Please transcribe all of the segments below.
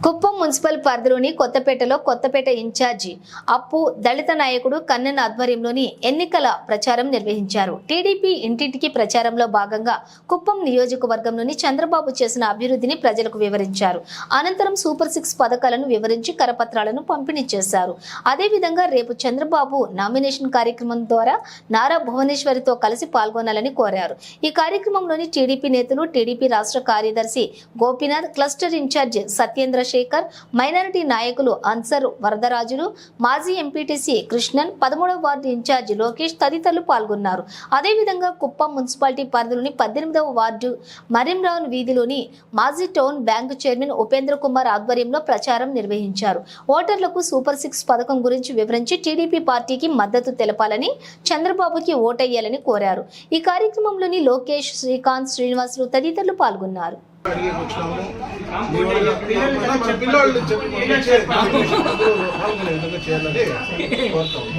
Kuppam municipal పరిధిలోని కొత్తపేటలో Kothapeta incharge అప్పు దళిత నాయకుడు కన్నన్ ఆధ్వర్యంలోని ఎన్నికల ప్రచారం నిర్వహించారు. టీడీపీ ఇంటింటికి ప్రచారంలో భాగంగా కుప్పం నియోజకవర్గంలోని చంద్రబాబు చేసిన అభివృద్ధిని ప్రజలకు వివరించారు. అనంతరం సూపర్ 6 పథకాలను వివరించి కరపత్రాలను పంపిణీ చేశారు. అదేవిధంగా రేపు చంద్రబాబు నామినేషన్ కార్యక్రమం ద్వారా నారా భువనేశ్వరితో కలిసి పాల్గొనాలని కోరారు. ఈ కార్యక్రమంలోని టీడీపీ నేతలు, టీడీపీ రాష్ట్ర కార్యదర్శి Gopinath, cluster incharge Satyendra Sekhar, minority నాయకులు అన్సర్ వరదరాజులు, మాజీ ఎంపీటీసీ కృష్ణన్, 13వ వార్డు ఇన్ఛార్జి లోకేష్ తదితరులు పాల్గొన్నారు. అదేవిధంగా కుప్పం మున్సిపాలిటీ పరిధిలోని 18వ వార్డు మరింరావు వీధిలోని మాజీ town bank chairman Upendra Kumar ఆధ్వర్యంలో ప్రచారం నిర్వహించారు. ఓటర్లకు సూపర్ 6 పథకం గురించి వివరించి టీడీపీ పార్టీకి మద్దతు తెలపాలని, చంద్రబాబుకి ఓటేయాలని కోరారు. ఈ కార్యక్రమంలోని లోకేష్, శ్రీకాంత్, శ్రీనివాసులు తదితరులు పాల్గొన్నారు.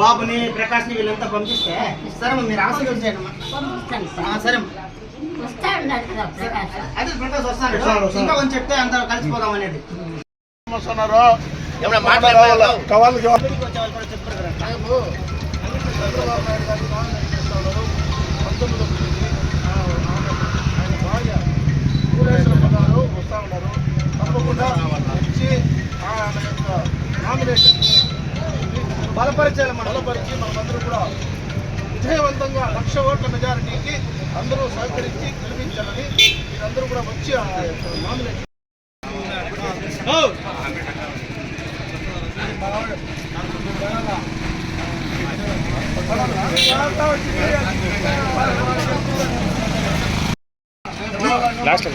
బాబుని ప్రకాష్ ని వీళ్ళంతా పంపిస్తే సరే మీరు ఆశీర్వదించండి. సరే అదే ప్రకాష్ వస్తాడు, ఇంకా కొంచెం చెప్తే అంత కలిసిపోదాం అనేది. తప్పకుండా వచ్చి నామినేషన్ బలపరిచాలి. బలపరిచి మనమందరూ కూడా విజయవంతంగా 1,00,000 ఓట్ల మెజారిటీకి అందరూ సహకరించి గెలిపించాలని మీరందరూ కూడా వచ్చి నామినేషన్ లాస్ట్